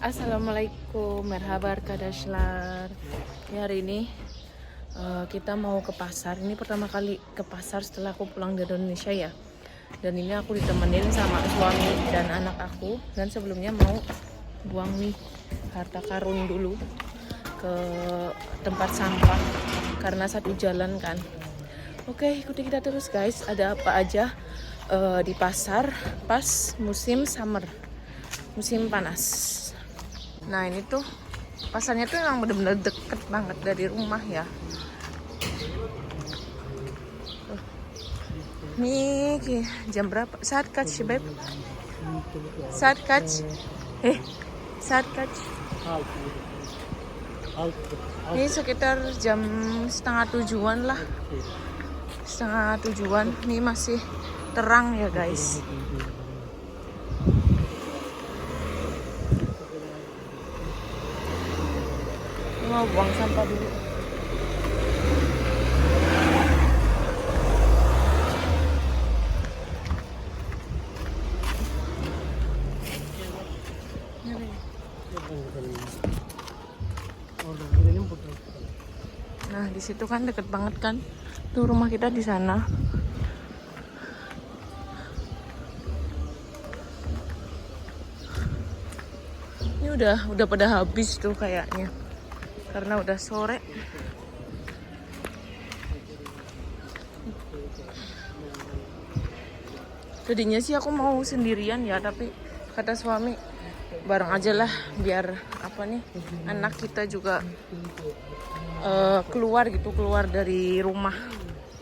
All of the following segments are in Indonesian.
Assalamualaikum, merhaba arkadaşlar. Hari ini kita mau ke pasar. Ini pertama kali ke pasar setelah aku pulang dari Indonesia ya. Dan ini aku ditemenin sama suami dan anak aku. Dan sebelumnya mau buang nih harta karun dulu ke tempat sampah karena satu jalan kan. Oke, ikuti kita terus guys. Ada apa aja di pasar pas musim summer, musim panas. Nah ini tuh pasarnya tuh emang bener-bener deket banget dari rumah ya. Nih jam berapa? Saat kaç beb? Saat kaç? Saat kaç? Ini sekitar jam setengah tujuan lah. Setengah tujuan. Ini masih terang ya guys. Mau buang sampah dulu. Nah di situ kan deket banget kan, tuh rumah kita di sana. Ini udah pada habis tuh kayaknya. Karena udah sore. Tadinya sih aku mau sendirian ya, tapi kata suami bareng aja lah biar apa nih anak kita juga keluar dari rumah.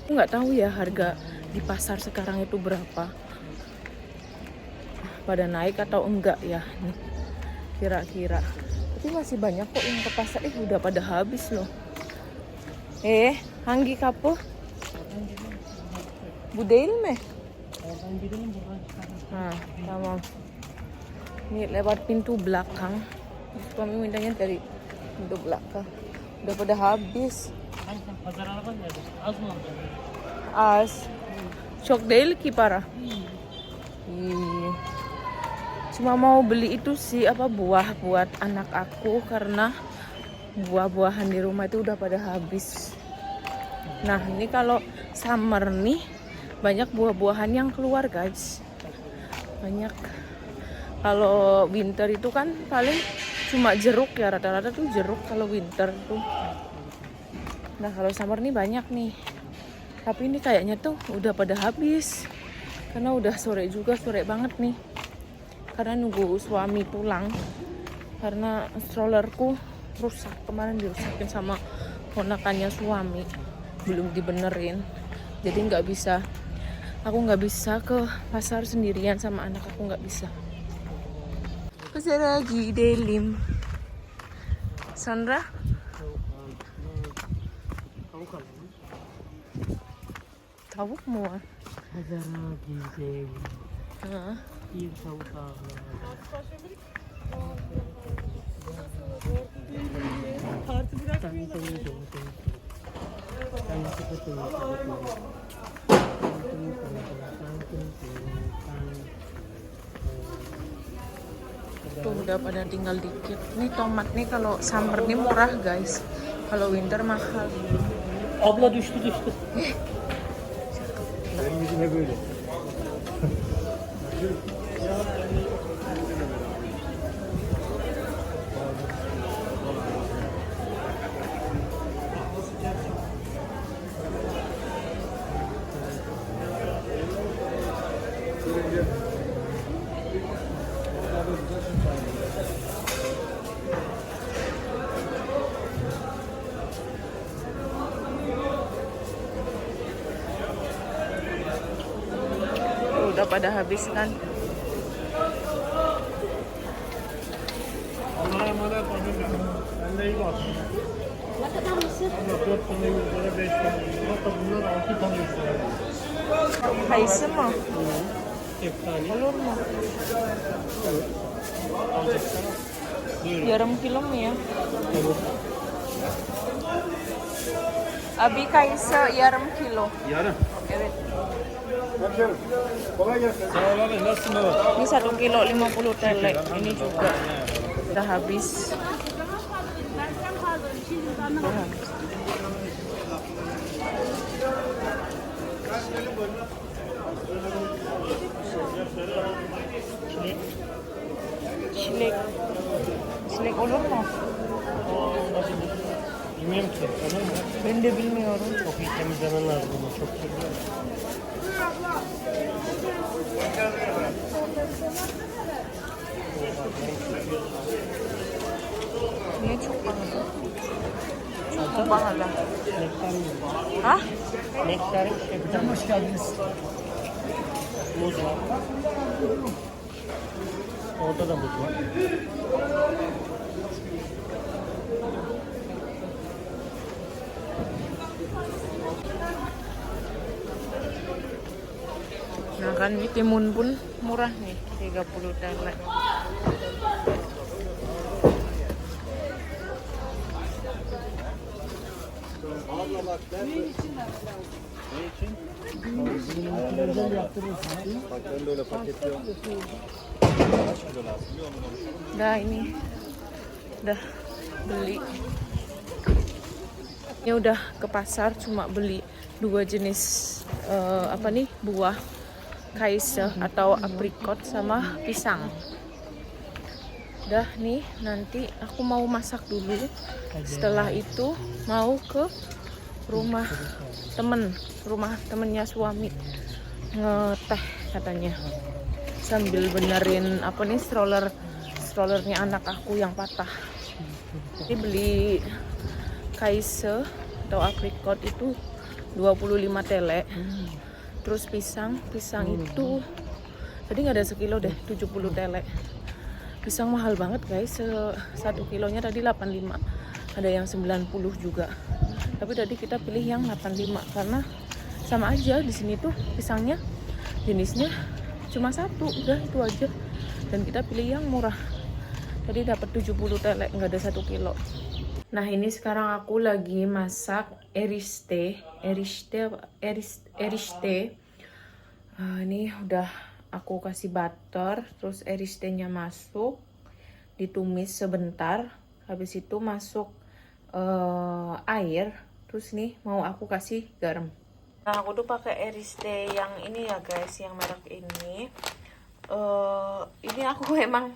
Aku nggak tahu ya harga di pasar sekarang itu berapa. Pada naik atau enggak ya nih kira-kira. Tapi masih banyak kok yang ke pasar. Udah pada habis loh. Hangi kapo? Budel meh? Nah, sama. Ini lewat pintu belakang. Suami mintanya dari pintu belakang. Udah pada habis. As. Çok değil ki para. Iya. Cuma mau beli itu sih buah buat anak aku karena buah-buahan di rumah itu udah pada habis. Nah ini kalau summer nih banyak buah-buahan yang keluar guys, banyak. Kalau winter itu kan paling cuma jeruk ya, rata-rata tuh jeruk kalau winter tuh. Nah kalau summer nih banyak nih, tapi ini kayaknya tuh udah pada habis karena udah sore juga, sore banget nih. Karena nunggu suami pulang karena strollerku rusak, kemarin dirusakin sama ponakannya suami, belum dibenerin, jadi aku nggak bisa ke pasar sendirian sama anak aku, nggak bisa. Pasar lagi delim Sandra tavuk mu var? Pasar lagi delim. Bir tavuk Kartı bırakmıyorlar. Tuh udah pada tinggal dikit. Nih tomat nih kalau summer nih murah guys, kalau winter mahal. Abla düştü. Benim yüzüme böyle. Udah pada habis kan. Allah'a emanet olun. Kendine iyi bak. Ne kadar mısır? Abla 4 tane 100 lira, 5 tane 100 lira. Hatta bunlar 6 tane 100 lira. Kayısı mı? Efsane. Olur mu? Alacaksan al. Buyurun. Yarım kilo mu ya? Olur. Abi kayısı yarım kilo. Yarım. Evet. Hemşerim, kolay gelsin. Sağ ol abi. Nasılsın baba? Ini 1 kilo 50 TL. Ini juga. Udah habis. Udah habis. Çilek. Çilek olur mu? Bilmiyorum ki. Olur mu? Ben de bilmiyorum. Çok iyi temizlemen lazım bunu. Çok kirli. Niye çok pahalı? Çok pahalı. Nektar mı? Ha? Nektar şey bir tane. Hoş geldiniz. Muz var. Orada da muz var. Nah kan ini timun pun murah nih, 30 TL. Dah ini udah beli. Ini udah ke pasar cuma beli 2 jenis apa nih buah, kaisa atau aprikot sama pisang. Udah nih, nanti aku mau masak dulu. Setelah itu mau ke rumah temennya suami, ngeteh katanya, sambil benerin apa nih strollernya anak aku yang patah. Ini beli kaisa atau aprikot itu 25 TL. Terus pisang itu tadi nggak ada sekilo deh, 70 TL. Pisang mahal banget guys, 1 kilonya tadi 85, ada yang 90 juga. Tapi tadi kita pilih yang 85 karena sama aja di sini tuh pisangnya jenisnya cuma satu, udah itu aja. Dan kita pilih yang murah. Tadi dapat 70 TL, nggak ada 1 kilo. Nah ini sekarang aku lagi masak eriste. Ini udah aku kasih butter, terus eristenya masuk, ditumis sebentar, habis itu masuk air, terus nih mau aku kasih garam. Nah aku tuh pakai eriste yang ini ya guys, yang merek ini. Ini aku emang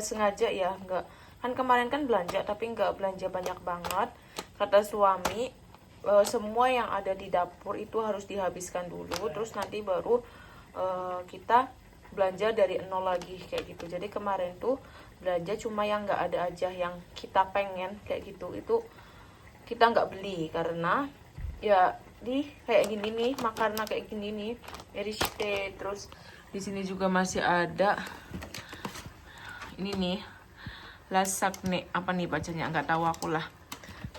sengaja ya, nggak, kan kemarin kan belanja tapi nggak belanja banyak banget. Kata suami semua yang ada di dapur itu harus dihabiskan dulu, terus nanti baru kita belanja dari nol lagi kayak gitu. Jadi kemarin tuh belanja cuma yang nggak ada aja, yang kita pengen kayak gitu itu kita nggak beli karena ya di kayak gini nih, makarna kayak gini nih, eriste. Terus di sini juga masih ada ini nih, lasagna, apa nih bacanya nggak tahu aku lah,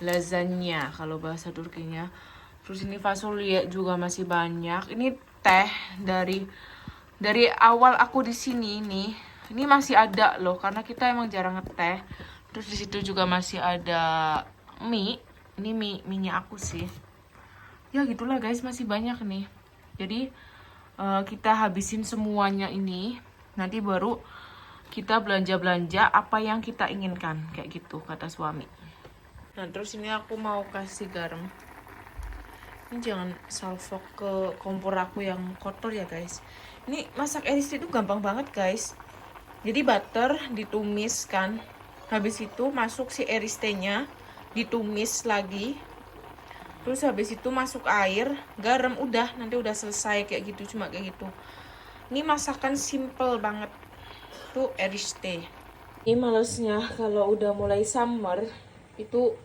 lasagna kalau bahasa Turkinya. Terus ini fasulye juga masih banyak. Ini teh dari awal aku di sini nih, ini masih ada loh karena kita emang jarang ngeteh. Terus di situ juga masih ada mie. Ini mie-nya aku sih. Ya gitulah guys, masih banyak nih. Jadi kita habisin semuanya ini, nanti baru kita belanja-belanja apa yang kita inginkan kayak gitu kata suami. Nah terus ini aku mau kasih garam. Ini jangan salfok ke kompor aku yang kotor ya guys. Ini masak eriste itu gampang banget guys. Jadi butter ditumis kan, habis itu masuk si eristenya, ditumis lagi, terus habis itu masuk air, garam, udah, nanti udah selesai kayak gitu, cuma kayak gitu. Ini masakan simple banget tuh eriste. Ini malesnya kalau udah mulai summer itu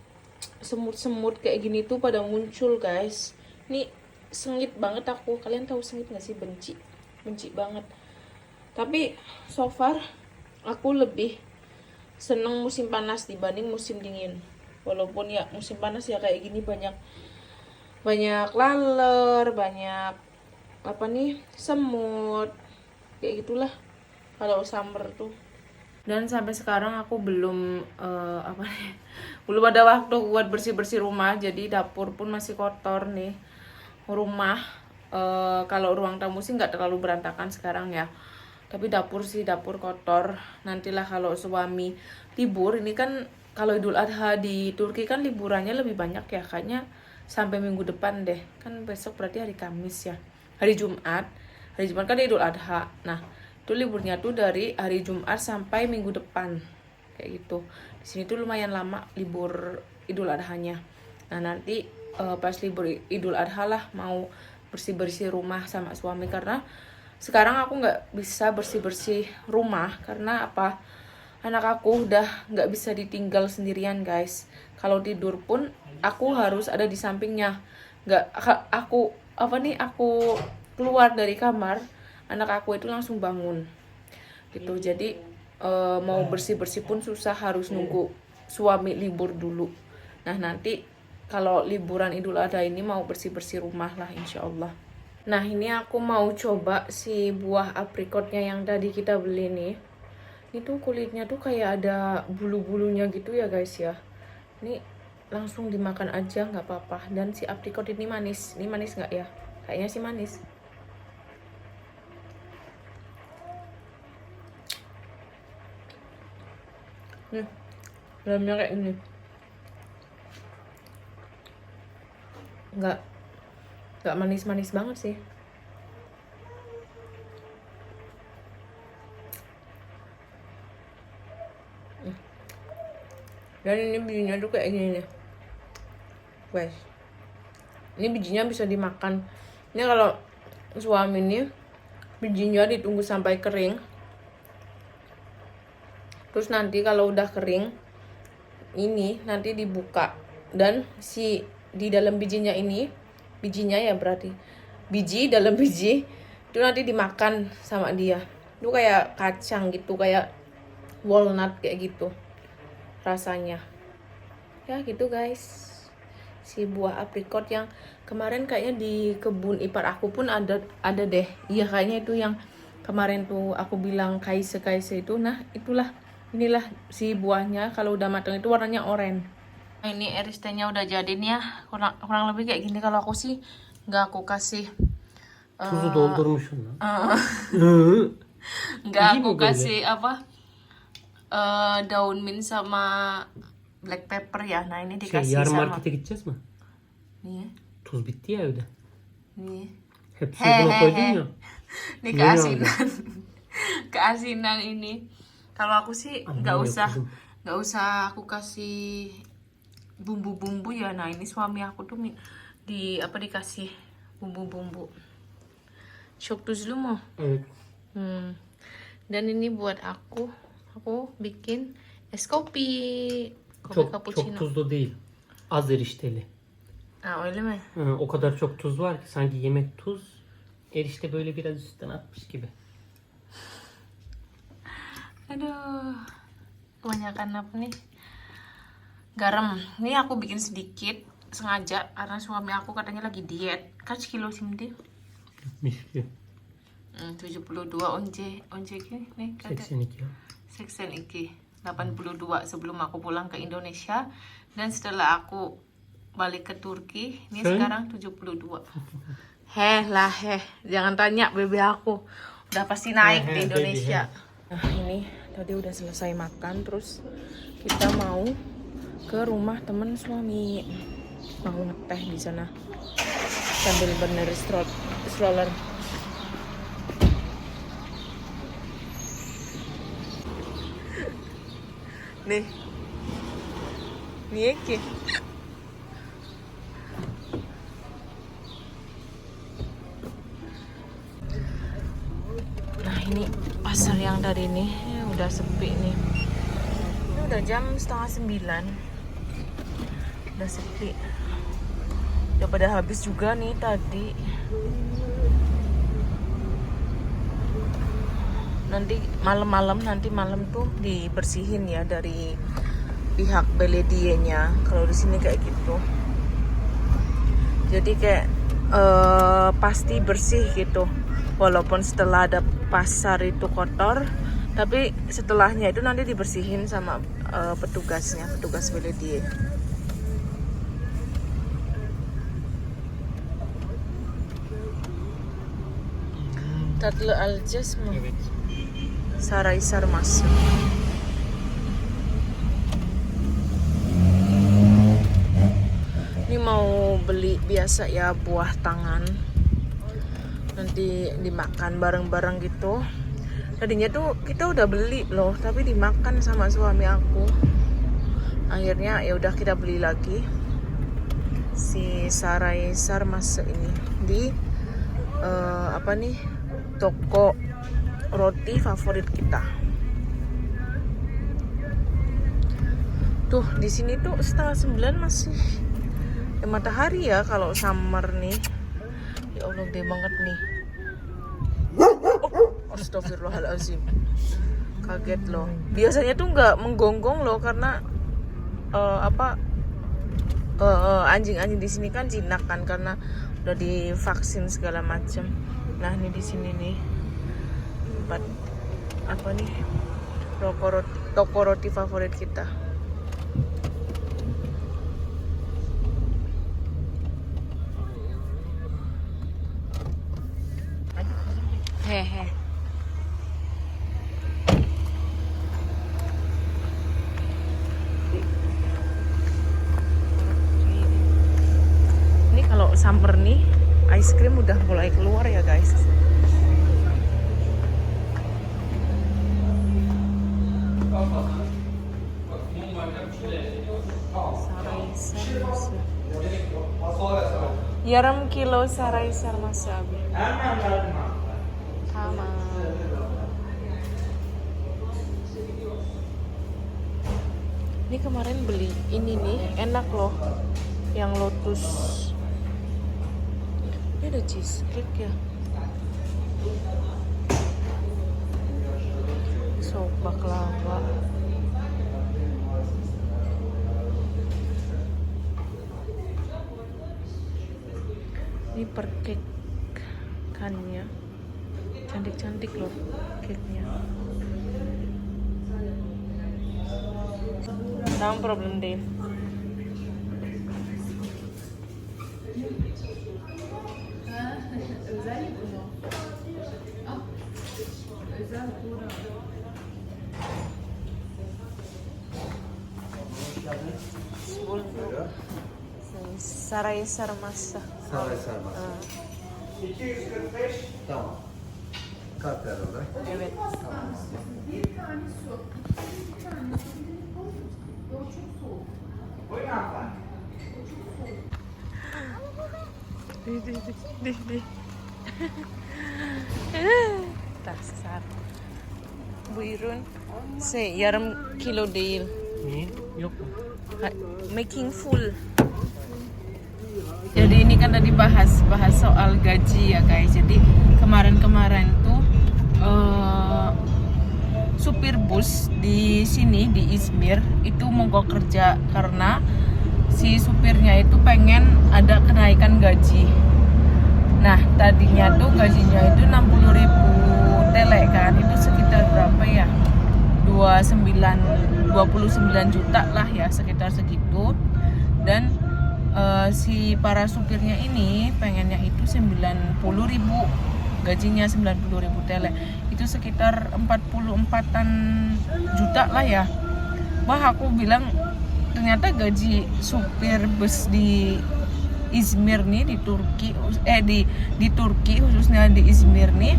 semut-semut kayak gini tuh pada muncul guys. Ini sengit banget aku, kalian tahu sengit gak sih? Benci banget. Tapi so far aku lebih seneng musim panas dibanding musim dingin. Walaupun ya musim panas ya kayak gini banyak laler, banyak apa nih, semut kayak gitulah kalau summer tuh. Dan sampai sekarang aku belum belum ada waktu buat bersih rumah, jadi dapur pun masih kotor nih. Rumah kalau ruang tamu sih nggak terlalu berantakan sekarang ya, tapi dapur kotor. Nantilah kalau suami libur. Ini kan kalau Idul Adha di Turki kan liburannya lebih banyak ya, kayaknya sampai minggu depan deh. Kan besok berarti hari Kamis ya. Hari Jumat. Hari Jumat kan Idul Adha. Nah, itu liburnya tuh dari hari Jumat sampai minggu depan. Kayak gitu. Di sini tuh lumayan lama libur Idul Adhanya. Nah, nanti pas libur Idul Adha lah mau bersih-bersih rumah sama suami, karena sekarang aku nggak bisa bersih-bersih rumah karena apa? Anak aku udah nggak bisa ditinggal sendirian guys. Kalau tidur pun aku harus ada di sampingnya. Aku keluar dari kamar, anak aku itu langsung bangun. Gitu. Jadi mau bersih-bersih pun susah, harus nunggu suami libur dulu. Nah, nanti kalau liburan Idul Adha ini mau bersih-bersih rumah lah insya Allah. Nah, ini aku mau coba si buah aprikotnya yang tadi kita beli nih. Ini tuh kulitnya tuh kayak ada bulu-bulunya gitu ya guys ya. Ini langsung dimakan aja nggak apa-apa. Dan si aprikot ini manis. Ini manis nggak ya? Kayaknya sih manis. Nih, dalamnya kayak gini. Nggak manis-manis banget sih. Dan ini bijinya tuh kayak gini nih guys. Ini bijinya bisa dimakan. Ini kalau suami ini bijinya ditunggu sampai kering, terus nanti kalau udah kering ini nanti dibuka, dan si di dalam bijinya ya berarti biji dalam biji itu nanti dimakan sama dia. Itu kayak kacang gitu, kayak walnut kayak gitu rasanya. Ya gitu guys. Si buah aprikot yang kemarin kayaknya di kebun ipar aku pun ada deh. Iya, kayaknya itu yang kemarin tuh aku bilang kaise itu. Nah, inilah si buahnya. Kalau udah matang itu warnanya oranye. Nah, ini RST-nya udah jadi nih ya. Kurang lebih kayak gini. Kalau aku sih nggak aku kasih Tuzu doldurmuşsun lan. nggak İyi aku mi böyle? kasih daun mint sama black pepper ya. Nah, ini dikasih Yarın sama markete gideceğiz mi? nih. Tuz bitti ya evde. Nih. Hepsini buna koydun ya. Ini Iya, keasinan. Keasinan ini. Kalau aku sih nggak usah aku kasih bumbu-bumbu ya. Nah, ini suami aku tuh dikasih bumbu-bumbu. Çok tuzlu mu? Evet. Dan ini buat aku bikin es kopi Çok cappuccino. tuzlu değil. Az erişteli. Öyle mi? O kadar çok tuz var ki sanki yemek tuz. Erişte böyle biraz üstten atmış gibi. Aduh, kebanyakan apa nih? Garam. Ini aku bikin sedikit sengaja karena suami aku katanya lagi diet. Kaç kilo şimdi? Mis gibi. 72 once nih kata 82. 82 sebelum aku pulang ke Indonesia, dan setelah aku balik ke Turki ini sekarang 72. Jangan tanya bebe aku udah pasti naik di Indonesia. Nah, ini tadi udah selesai makan, terus kita mau ke rumah temen suami, mau ngeteh di sana sambil bener stroller. Nih Eki. Nah, ini pasar yang tadi nih udah sepi nih. Ini udah jam 8:30. Udah sepi. Udah pada habis juga nih tadi. Nanti malam tuh dibersihin ya dari pihak belediyenya. Kalau di sini kayak gitu. Jadi kayak pasti bersih gitu. Walaupun setelah ada pasar itu kotor, tapi setelahnya itu nanti dibersihin sama petugas belediye. Tatlı alacağız mı? Evet. Saraysar masuk. biasa ya, buah tangan. Nanti dimakan bareng-bareng gitu. Tadinya tuh kita udah beli loh, tapi dimakan sama suami aku. Akhirnya ya udah kita beli lagi si sarai sarmasa ini di toko roti favorit kita. Tuh di sini tuh 8:30 masih matahari ya kalau summer nih. Ya Allah, gede banget nih. Astagfirullahaladzim, kaget loh. Biasanya tuh nggak menggonggong loh karena anjing-anjing di sini kan jinak kan karena udah divaksin segala macem. Nah ini di sini nih tempat toko roti favorit kita. Hehe. Ini kalau summer nih, ice cream udah mulai keluar ya guys. Sarai sarmasa. Yarım kilo sarai sarmasa abi. Sama. Ini kemarin beli ini nih, enak loh. Yang lotus. Ini ada cheesecake ya. Sop baklava. Ini per cake-kannya. Cantik-cantik loh cake-nya. No problem deh. Saray sarmasa. Saray sarması. 245. Tamam. Kalpler olarak. Evet. Di. Dasar. Bu Irun, yarım kilo değil. Niye? Yok mu? Making full. Jadi ini kan tadi bahas soal gaji ya guys. Jadi kemarin tuh supir bus di sini di Izmir itu mogok kerja karena si supirnya itu pengen ada kenaikan gaji. Nah tadinya tuh gajinya itu 60.000 tele kan, itu sekitar berapa ya? 29 juta lah ya, sekitar segitu. Dan si para supirnya ini pengennya itu 90.000, gajinya 90.000 tele, itu sekitar 44-an juta lah ya. Wah aku bilang ternyata gaji supir bus di Izmir nih di Turki, di Turki khususnya di Izmir nih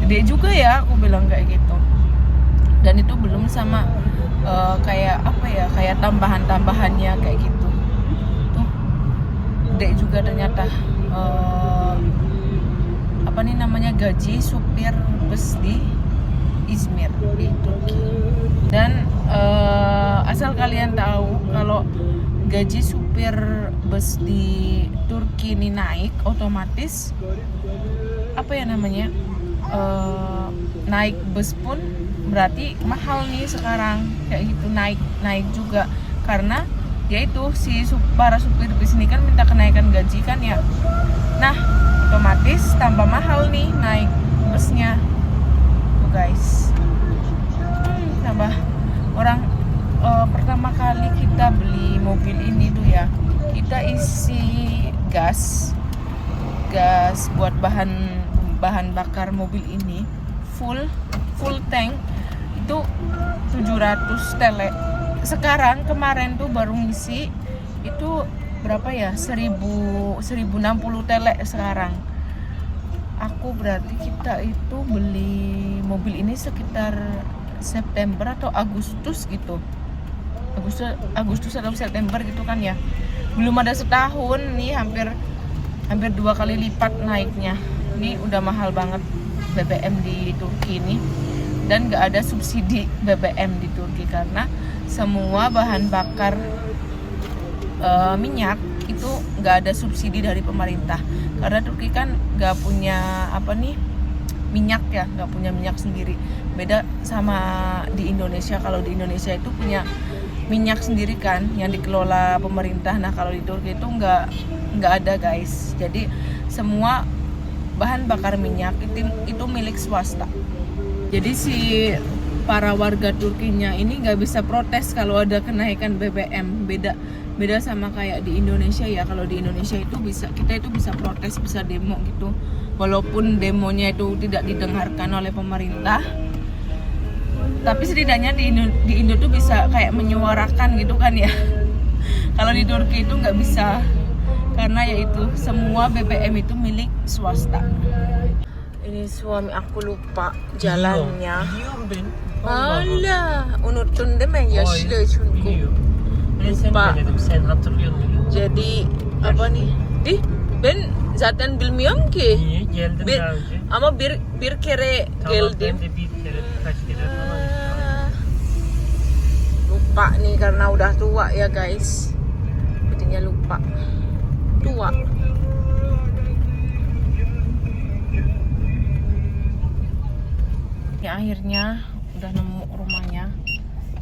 gede juga ya, aku bilang kayak gitu. Dan itu belum sama kayak tambahannya kayak gitu. Gede juga ternyata gaji supir bus di Izmir di Turki. Dan asal kalian tahu kalau gaji supir bus di Turki ini naik otomatis naik bus pun berarti mahal nih sekarang kayak gitu, naik juga karena yaitu para supir bus ini kan minta kenaikan gaji kan ya. Nah otomatis tambah mahal nih naik busnya tuh guys. Tambah orang pertama kali kita beli mobil ini tuh ya, kita isi gas buat bahan bakar mobil ini full tank itu 700 tele. Sekarang kemarin tuh baru ngisi itu berapa ya, 1060 telek sekarang. Aku berarti kita itu beli mobil ini sekitar September atau Agustus gitu. Agustus atau September gitu kan ya. Belum ada setahun nih, hampir 2 kali lipat naiknya. Ini udah mahal banget BBM di Turki ini. Dan gak ada subsidi BBM di Turki karena semua bahan bakar minyak itu nggak ada subsidi dari pemerintah, karena Turki kan nggak punya minyak ya, nggak punya minyak sendiri. Beda sama di Indonesia. Kalau di Indonesia itu punya minyak sendiri kan yang dikelola pemerintah. Nah kalau di Turki itu nggak ada guys. Jadi semua bahan bakar minyak itu milik swasta. Jadi si para warga Turkinya ini nggak bisa protes kalau ada kenaikan BBM. Beda sama kayak di Indonesia ya. Kalau di Indonesia itu kita itu bisa protes, bisa demo gitu. Walaupun demonya itu tidak didengarkan oleh pemerintah, tapi setidaknya di Indo tuh bisa kayak menyuarakan gitu kan ya. Kalau di Turki itu nggak bisa, karena yaitu semua BBM itu milik swasta. Ini suami aku lupa jalannya. Biliyorum ben. Hala, unuttun değil mi? Yaşlı çünkü. Biliyor. Ben seni Lupa. denedim. Sen hatırlıyor musun? Jadi apa nih? Ben zaten bilmiyorum ki. Niye? Geldin Bir, daha önce. ama bir kere Tamam, geldim. ben de bir kere, birkaç kere falan. Lupa nih karena udah tua ya guys. Jadinya lupa. Tua. Ya akhirnya udah nemu rumahnya.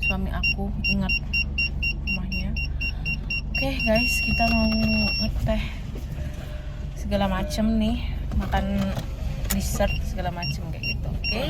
Suami aku ingat rumahnya. Oke guys, kita mau ngeteh segala macem nih, makan dessert segala macem kayak gitu. Oke.